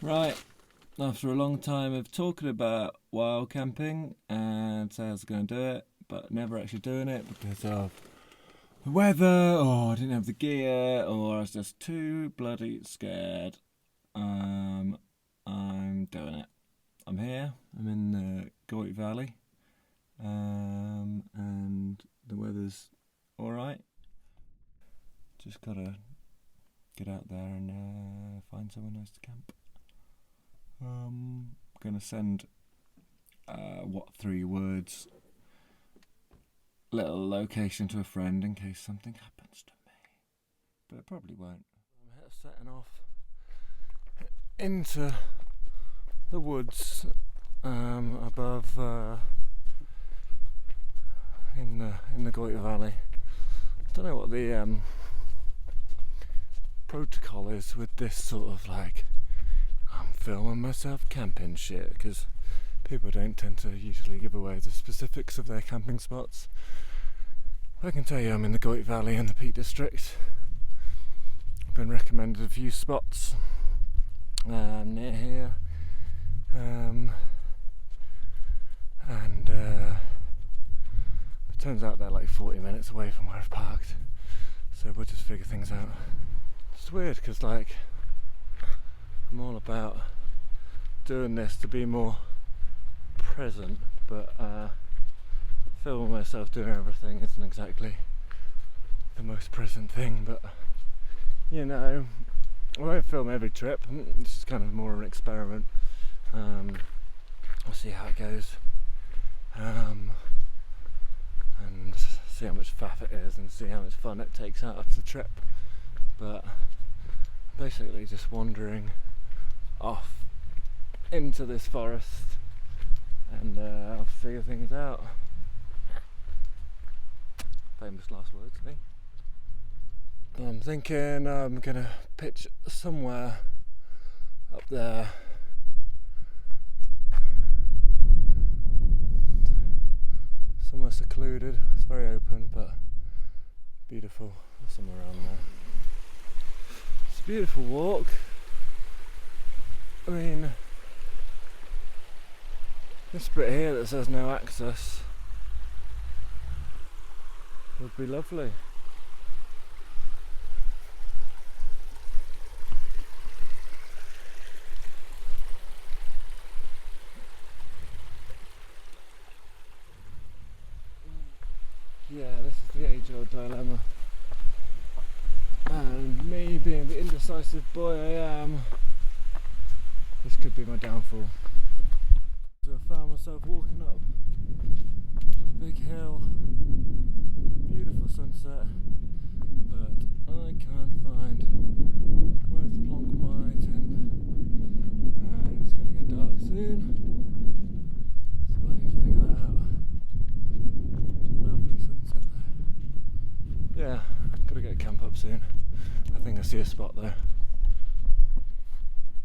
Right, after a long time of talking about wild camping and say I was going to do it, but never actually doing it because of the weather, or I didn't have the gear, or I was just too bloody scared. I'm doing it. I'm here. I'm in the Goit Valley, and the weather's all right. Just gotta get out there and find somewhere nice to camp. Gonna send 3 words little location to a friend in case something happens to me, but it probably won't. I'm setting off into the woods above in the Goit Valley. I don't know what the protocol is with this sort of like I'm filming myself camping shit, because people don't tend to usually give away the specifics of their camping spots. I can tell you I'm in the Goit Valley in the Peak District. I've been recommended a few spots near here, and it turns out they're like 40 minutes away from where I've parked, so we'll just figure things out. It's weird because like I'm all about doing this to be more present, but filming myself doing everything isn't exactly the most present thing. But you know, I won't film every trip. This is kind of more of an experiment. I'll see how it goes, and see how much faff it is and see how much fun it takes out of the trip. But basically just wandering off into this forest, and I'll figure things out. Famous last words, me. I'm thinking I'm gonna pitch somewhere up there, somewhere secluded. It's very open but beautiful, somewhere around there. It's a beautiful walk. I mean, this bit here that says no access would be lovely. Yeah, this is the age-old dilemma. And me being the indecisive boy I am, this could be my downfall. So I found myself walking up a big hill, beautiful sunset, but I can't find where to plonk my tent. And it's going to get dark soon, so I need to figure that out. Lovely sunset there. Yeah, gotta get a camp up soon. I think I see a spot there.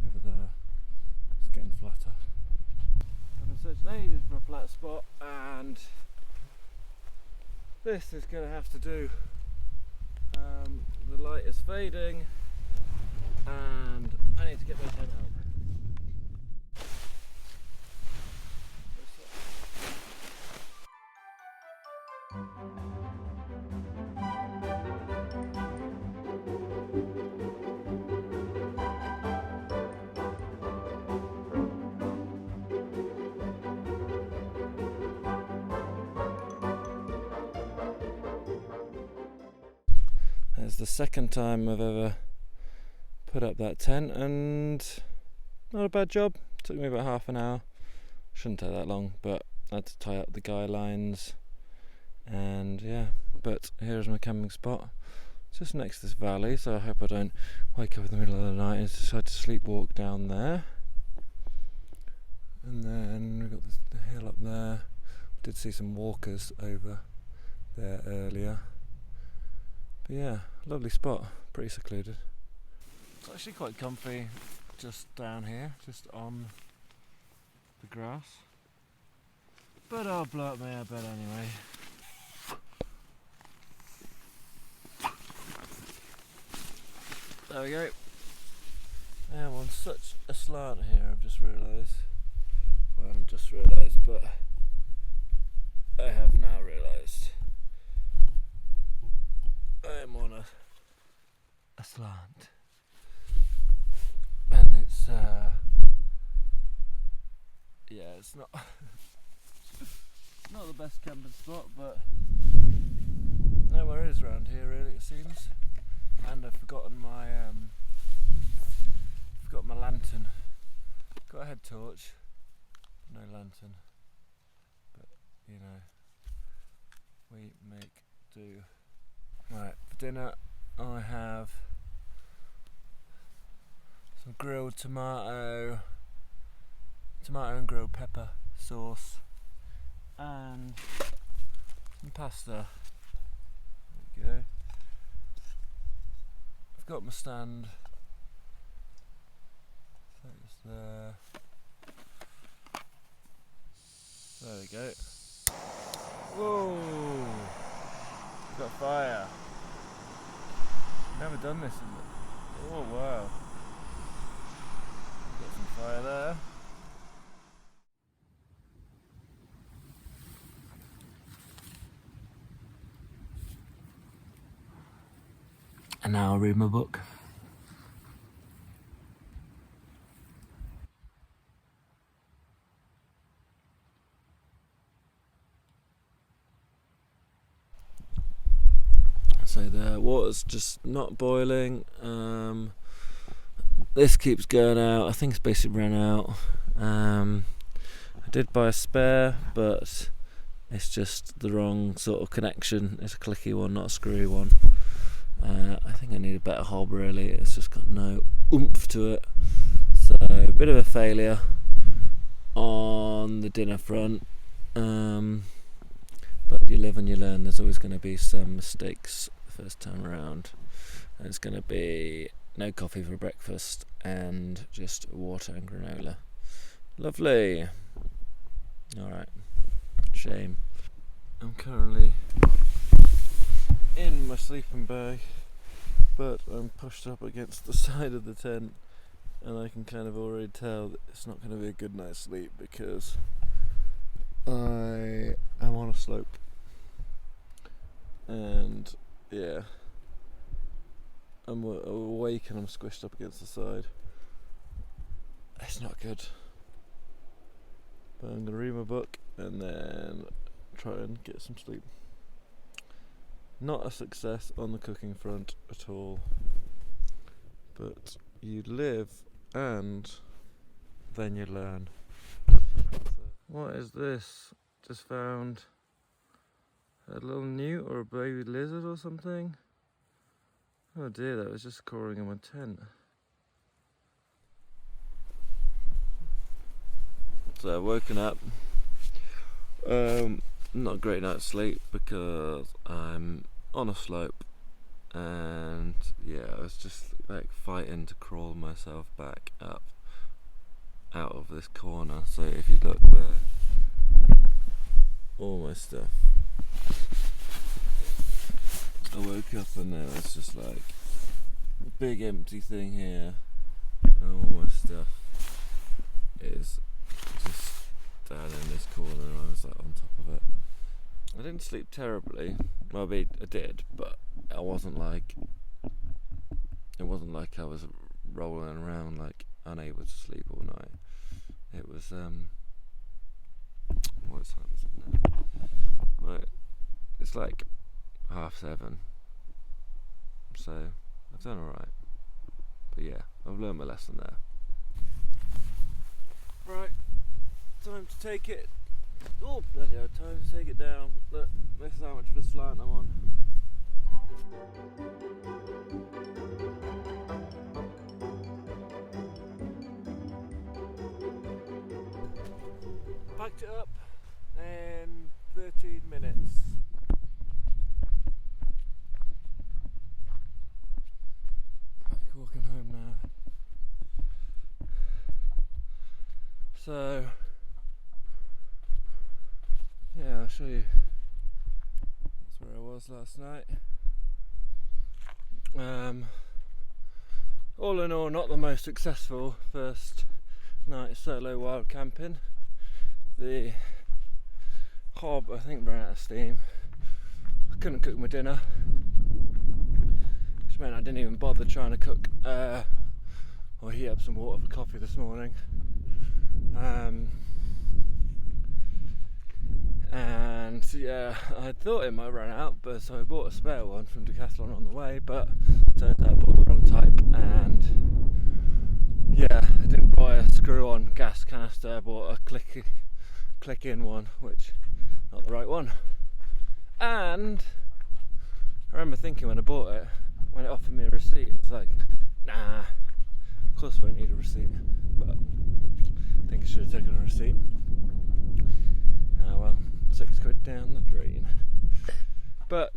Over there. It's getting flatter. I've been searching ages for a flat spot, and this is going to have to do. The light is fading, and I need to get my tent out. It's the second time I've ever put up that tent, and not a bad job. Took me about half an hour. Shouldn't take that long, but I had to tie up the guy lines, and yeah. But here's my camping spot, just next to this valley, so I hope I don't wake up in the middle of the night and decide to sleepwalk down there. And then we've got the hill up there. Did see some walkers over there earlier. But yeah, lovely spot, pretty secluded. It's actually quite comfy just down here, just on the grass. But I'll blow up my airbed anyway. There we go. I am on such a slant here, I've just realised. Well, I haven't just realised, but I have now realised. I am on a slant. And it's, yeah, it's not not the best camping spot, but nowhere is around here really, it seems. And I've forgotten my lantern. Got a head torch, no lantern, but you know, we make do. Right, for dinner I have some grilled tomato and grilled pepper sauce and some pasta. There we go. I've got my stand. So it's there. There we go. Whoa! Got fire. Never done this in the... Oh wow. Got some fire there. And now I'll read my book. So the water's just not boiling. This keeps going out. I think it's basically ran out. I did buy a spare, but it's just the wrong sort of connection. It's a clicky one, not a screwy one. I think I need a better hob really. It's just got no oomph to it. So a bit of a failure on the dinner front. But you live and you learn. There's always going to be some mistakes the first time around. And it's going to be no coffee for breakfast and just water and granola. Lovely. Alright. Shame. I'm currently in my sleeping bag, but I'm pushed up against the side of the tent and I can kind of already tell that it's not going to be a good night's sleep because I am on a slope and yeah, I'm awake and I'm squished up against the side. It's not good, but I'm going to read my book and then try and get some sleep. Not a success on the cooking front at all, but you live and then you learn. What is this? Just found a little newt or a baby lizard or something. Oh dear, that was just crawling in my tent. So I've woken up. Not a great night's sleep because I'm on a slope and yeah, I was just like fighting to crawl myself back up out of this corner. So if you look there, all my stuff. I woke up and there was just like a big empty thing here and all my stuff is just down in this corner and I was like on top of it. I didn't sleep terribly. Well, I did, but it wasn't like I was rolling around like unable to sleep all night. It was what time is it now? Right, it's like 7:30. So I've done alright. But yeah, I've learned my lesson there. Right, time to take it. Oh bloody hell, time to take it down. Look, this is how much of a slant I'm on. Packed it up in 13 minutes. Back walking home now. So yeah, I'll show you. That's where I was last night. all in all, not the most successful first night solo wild camping. The hob, I think, ran out of steam. I couldn't cook my dinner, which meant I didn't even bother trying to cook or heat up some water for coffee this morning. And yeah, I thought it might run out, but so I bought a spare one from Decathlon on the way, but turns out I bought the wrong type, and yeah, I didn't buy a screw-on gas canister, I bought a click-in one, which not the right one. And I remember thinking when I bought it, when it offered me a receipt, it's like, nah, of course I won't need a receipt, but I think I should have taken a receipt. Oh well, £6 down the drain. But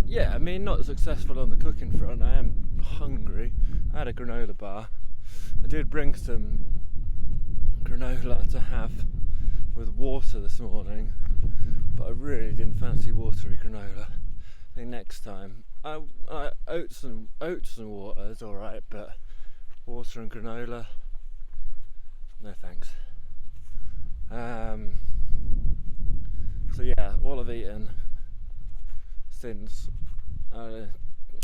yeah, I mean, not successful on the cooking front. I am hungry. I had a granola bar. I did bring some granola to have with water this morning, but I really didn't fancy watery granola. I think next time, oats and water is alright, but water and granola, no thanks. So yeah, all I've eaten since I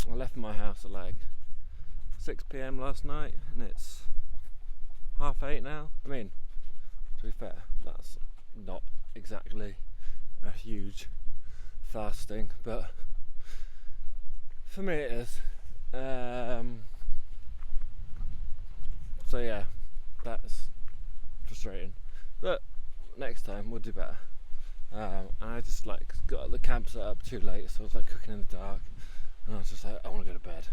left my house at like 6 PM last night, and it's 8:30 now. I mean, to be fair, that's not exactly a huge fasting, but for me it is. So yeah, that's frustrating, but next time we'll do better. And I just like got the camp set up too late, so I was like cooking in the dark, and I was just like, I want to go to bed.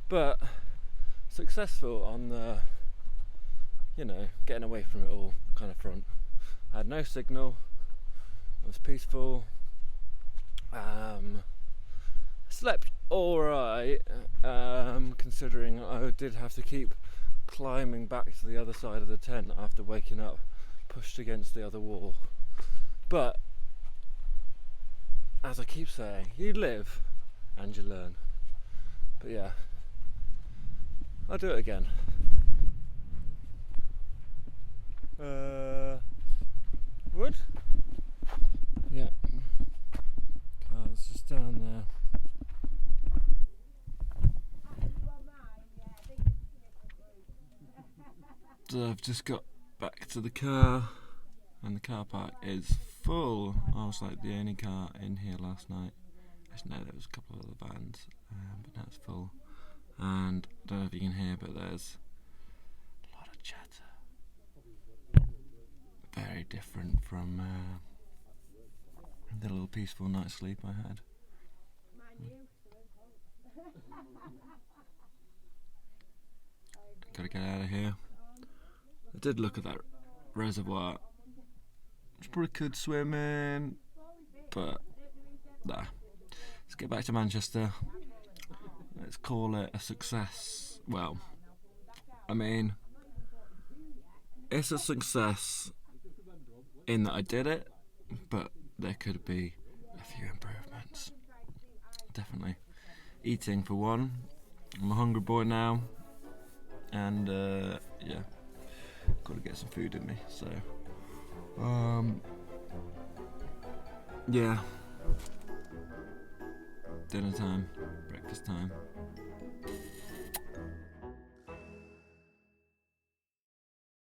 But successful on the, getting away from it all kind of front. I had no signal, it was peaceful. Slept alright, considering I did have to keep climbing back to the other side of the tent after waking up, pushed against the other wall. But as I keep saying, you live and you learn. But yeah, I'll do it again. Wood? Yeah. Car's just down there. So I've just got back to the car, and the car park is full. I was like the only car in here last night. Actually no, there was a couple of other vans, but now it's full. And I don't know if you can hear, but there's a lot of chatter. Very different from the little peaceful night's sleep I had. Gotta get out of here. I did look at that reservoir. It's pretty good swimming, but nah. Let's get back to Manchester. Let's call it a success. Well, I mean, it's a success in that I did it, but there could be a few improvements. Definitely. Eating for one. I'm a hungry boy now, and yeah, got to get some food in me. So, yeah, dinner time, breakfast time.